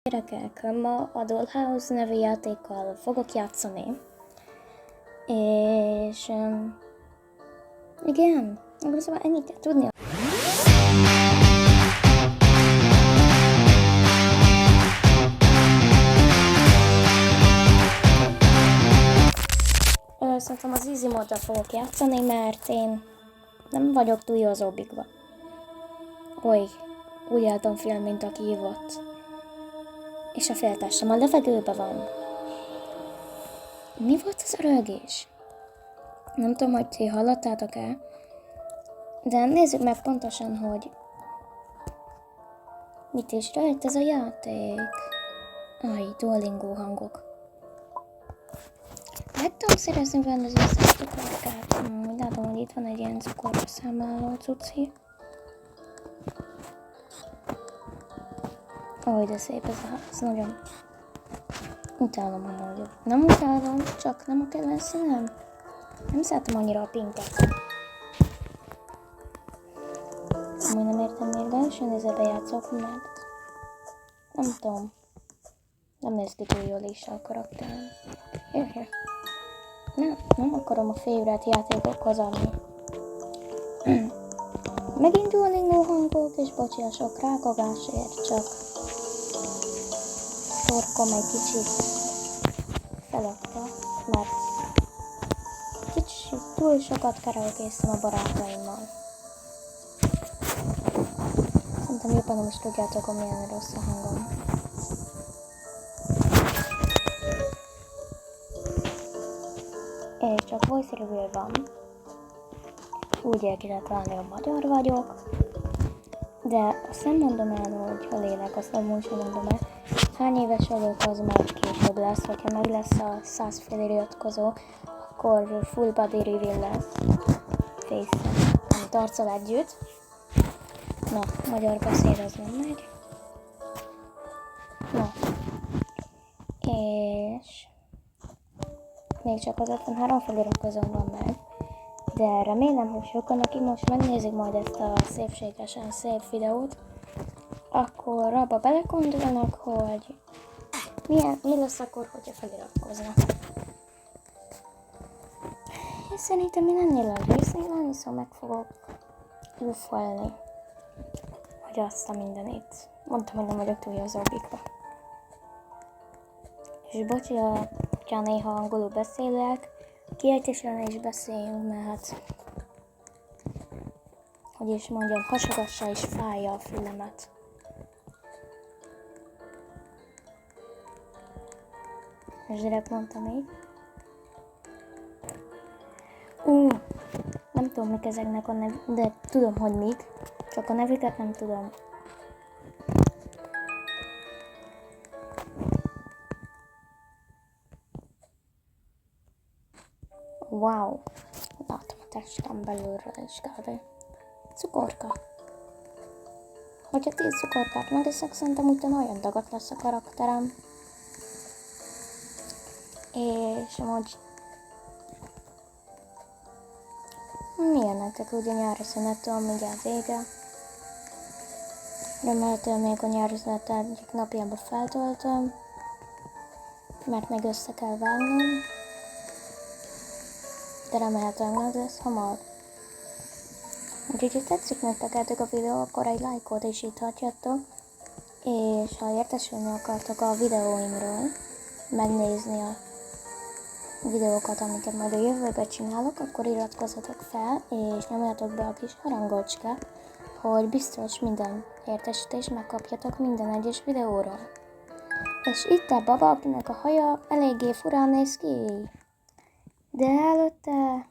Gyerekek, ma a Dollhouse nevű játékkal fogok játszani. És... igen, szóval ennyit kell tudni. Szerintem az easy móddal fogok játszani, mert én nem vagyok túl jó az obbikba. Oly, úgy álltam fel, mint aki hívott. És a féltestem a levegőbe van. Mi volt az a rögés? Nem tudom, hogy ti hallottátok-e, de nézzük meg pontosan, hogy mit is rejt ez a játék. Aj, Duolingo hangok. Meg tudom szerezni benne az összes cukorkát. Látom, hogy itt van egy ilyen cukorra számláló cuci. Ó, de szép ez a ház, nagyon. Utálom amúgy. Nem utálom, csak nem a kedvenc színem. Nem szeretem annyira a pinket. Amúgy nem értem, miért belsőn ezzel bejátszok, mert nem tudom. Nem néz ki túl jól is a karakterem. Jöjjön. Nem akarom a favorite játékokhoz adni. Megint Duolingo hangok, és bocsi a sok rákogásért, csak torkom egy kicsit feladta, mert kicsit túl sokat karaokéztem a barátaimmal. Szerintem jobban nem is tudjátok, hogy milyen rossz a hangom. És csak voice reveal van. Úgy el ki lehet válni, hogy magyar vagyok. De azt nem mondom el, hogy ha lélek, azt nem úgy mondom el. Hány éves vagyok, az majd később lesz, hogyha meg lesz a 100 feliratkozó, akkor full body reveal lesz. Face-en, amit arccal együtt. Na, magyar beszéd az nem megy. Na. És... még csak az 53 feliratkozón van meg. De remélem, hogy sokan, akik most megnézik majd ezt a szépségesen szép videót, akkor abba belegondolnak, hogy mi lesz akkor, hogyha feliratkoznak. És szerintem én ennél a résznél annyiszor meg fogok lufalni, hogy azt a mindenit. Mondtam, hogy nem vagyok túl jó az obbikba. És bocsi, hogyha néha angolul beszélek, kiejtésre is beszéljünk, mert hogy is mondjam, hasogassa és fájja a fülemet. És direkt mondtam így. Nem tudom, mik ezeknek a de tudom, hogy mik, csak a nevüket nem tudom. Wow! Látom a testem belülről is kb. Cukorka. Hogyha 10 cukorkát megeszek, szerintem utána olyan dagat lesz a karakterem. És amúgy... milyen nektek ugye nyári szünettől mindjárt vége. Remélhetően még a nyári szünet egyik napjába feltöltöm, mert meg össze kell vágnom. De remélhetően meg lesz hamar. Úgyhogy, ha tetszik nektek a videó, akkor egy lájkot is itt hagyjatok. És ha értesülni akartok a videóimról, megnézni a videókat, amiket majd a jövőben csinálok, akkor iratkozzatok fel, és nyomjatok be a kis harangocskát, hogy biztos minden értesítést megkapjatok minden egyes videóról. És itt a baba, akinek a haja eléggé furán néz ki. De előtte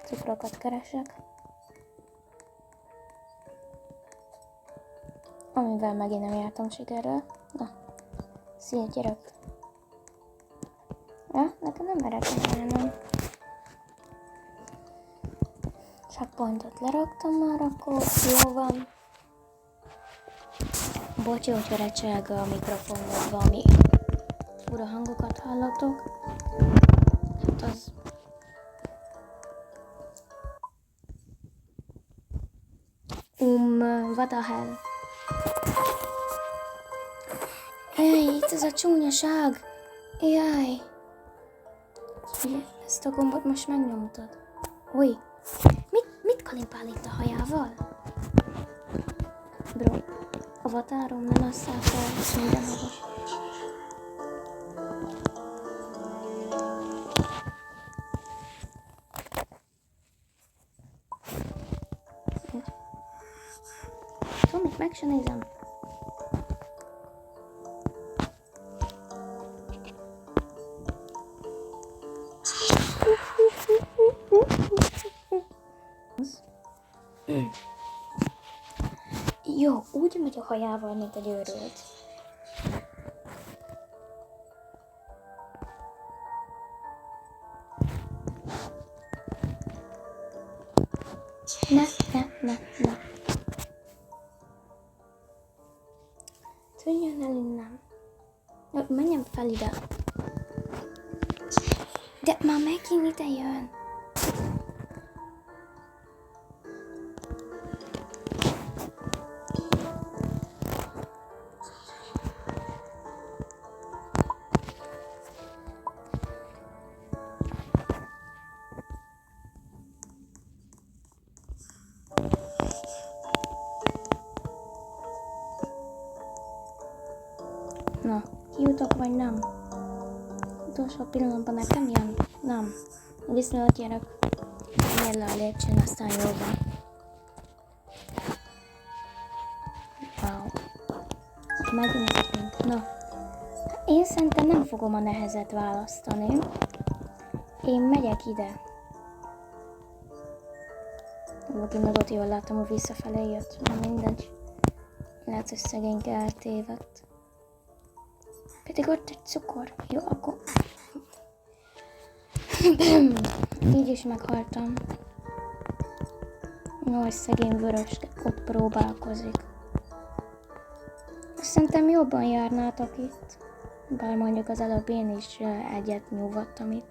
cukrokat keresek, amivel megint nem jártam sikerrel. Na, szia gyerek! Ja, nekem nem merek csinálnom. Checkpointot leraktam már, akkor jó van. Bocsi, hogyha recseg a mikrofon, vagy valami fura hangokat hallatok. Hát az... what the hell? Ej, itt ez a csúnyaság! Jaj! Ezt a gombot most megnyomtad. Új! Mit kalimpál itt a hajával? Bro, avatárom nem asszál fel mindenhova. Tomit, meg se nézem. Jó, úgy megy a hajával, mint egy őrült. Ne. Tűnjön el innen. Menjem fel ide. De már megint ide jön. Na, kijutok vagy nem? Utolsó pillanatban nekem jön? Nem. Viszont gyerek. Gyere le a lépcsőn, aztán jó van. Wow. Megnéztünk. Na. Én szerintem nem fogom a nehezet választani. Én megyek ide. Megint meg ott jól látom, hogy visszafelé jött. Na mindegy. Lehet, hogy szegényke eltévedt. Pedig ott egy cukor. Jó, akkor... Így is meghaltam. Nagy szegény vörös ott próbálkozik. Szerintem jobban járnátok itt. Bár mondjuk az előbb én is egyet nyugodtam itt.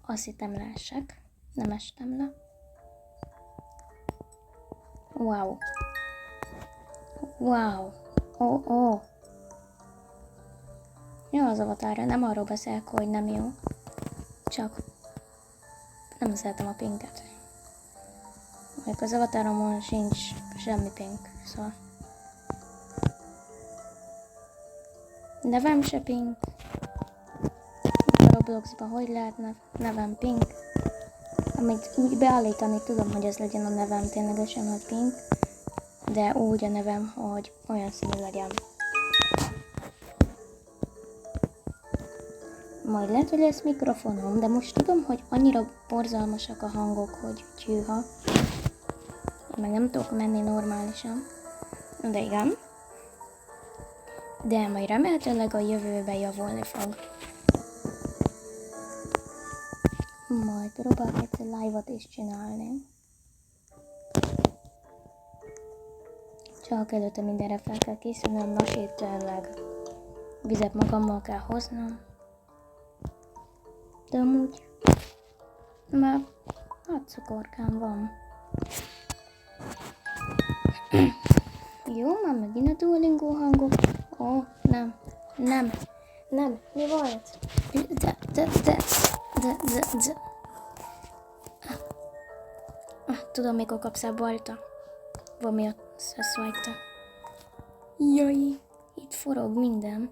Azt hittem leesek. Nem estem le. Wow. Wow. Oh. Jó az avatára, nem arról beszélek, hogy nem jó. Csak nem szeretem a pinket. Még az avatáromon sincs semmi pink, szóval. Nevem se pink. A Robloxban hogy lehet nevem pink? Amit úgy beállítani tudom, hogy ez legyen a nevem ténylegesen, hogy pink. De úgy a nevem, hogy olyan színű legyen. Majd lehet, hogy lesz mikrofonom, de most tudom, hogy annyira borzalmasak a hangok, hogy tyűha. Meg nem tudok menni normálisan. De igen. De majd remélhetőleg a jövőben javulni fog. Majd próbálok egyszer live-ot is csinálni. Csak előtte mindenre fel kell készülnöm, nasítőleg vizet magammal kell hoznom. De amúgy már cukorkám van. Jó, már megint a Duolingo hangok. Ó, nem, mi volt? Tudom, mikor kapsz a balta. Valami a szeszvajta. Jaj, itt forog minden.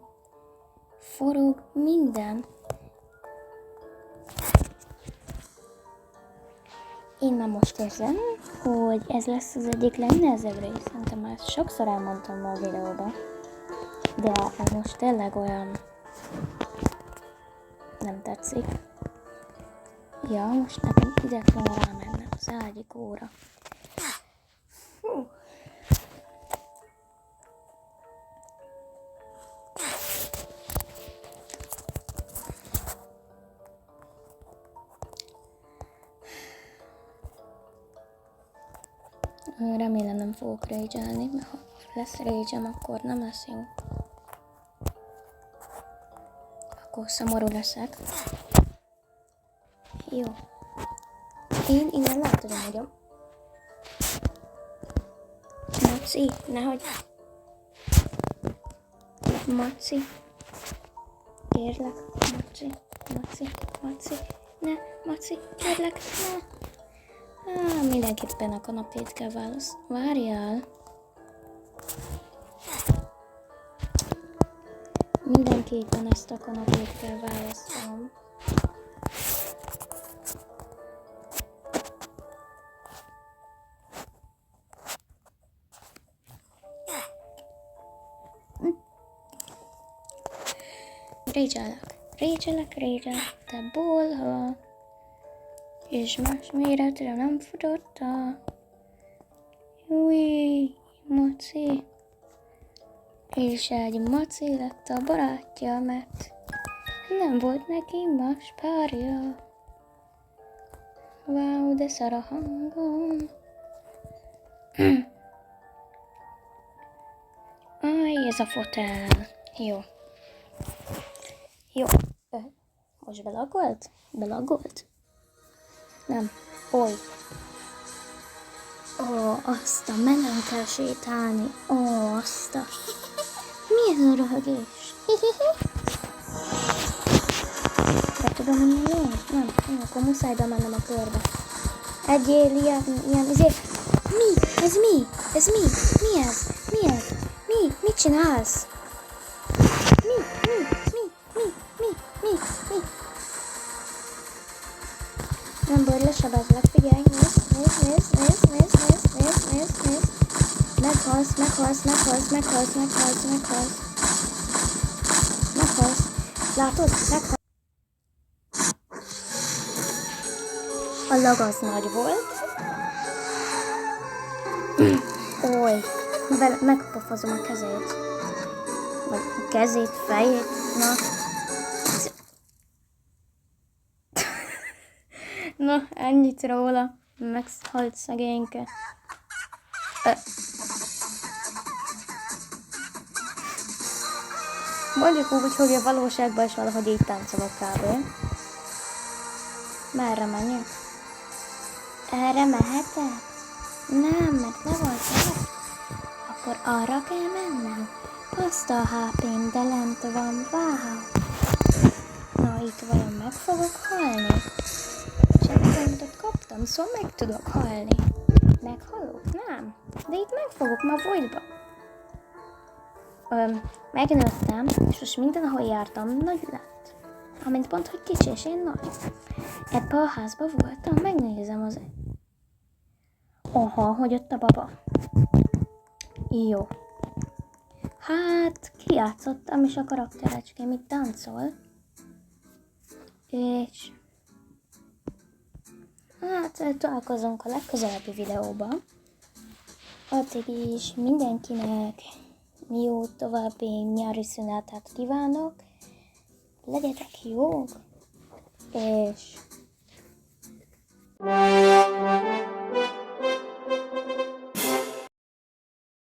Én már most érzem, hogy ez lesz az egyik legnehezebb rész. Szerintem már sokszor elmondtam a videóban. De ez most tényleg olyan... nem tetszik. Ja, most nekem ide kéne rámennem az ágyik óra. Remélem nem fogok rage-elni, mert ha lesz rage-em, akkor nem lesz jó. Akkor szomorú leszek. Jó. Én innen nem tudom, hogy Maci, nehogy. Maci. Kérlek, Maci, Maci, Maci. Ne, Maci, kérlek, ne. Mindenképpen a kanapét kell választani. Várjál. Mindenképpen ezt a kanapét kell választanom. Régyelek, te bolha. És más méretre nem futotta. Júj, Maci. És egy Maci lett a barátja, mert nem volt neki más párja. Wow, de szar a hangom. Aj, ez a fotel. Jó. Most belagolt? Belagolt? Nem. Oly. Azt a mennem kell sétálni. Azt a... Mi ez a röhögés? De tudom, hogy nem? Nem, akkor muszáj bemennem a körbe. Egyél ilyen, ezért... Mi? Ez mi? Ez mi? Mi ez? Mi ez? Mi? Mit csinálsz? Mi? Nem baj, lesebezlek, figyelj, nézd. Meghalsz. Látod? Meghalsz. A lag az nagy volt. Oly, megpofozom a kezét. Vagy a kezét, fejét, na. Na, ennyit róla. Meghalt szegényke. Mondjuk úgy, hogy a valóságban is valahogy így táncolok kb. Merre menjek? Erre mehetek? Nem, mert le volt el. Akkor arra kell mennem. Azt a HP-m, de lent van, wow. Na, itt vajon meg fogok halni? Checkpointot kaptam, szóval meg tudok halni. Meghalok? Nem. De itt meg fogok ma voidba. Megnőttem, és most mindenhol jártam, nagy lett. Amint pont, hogy kicsi, és én nagy. Ebbe a házba voltam, megnézem az... Aha, hogy ott a baba. Jó. Hát, kijátszottam, és a karakterecském itt táncol. És... Hát, találkozunk a legközelebbi videóban. Addig is mindenkinek jó további nyári szünetet kívánok. Legyetek jók, és...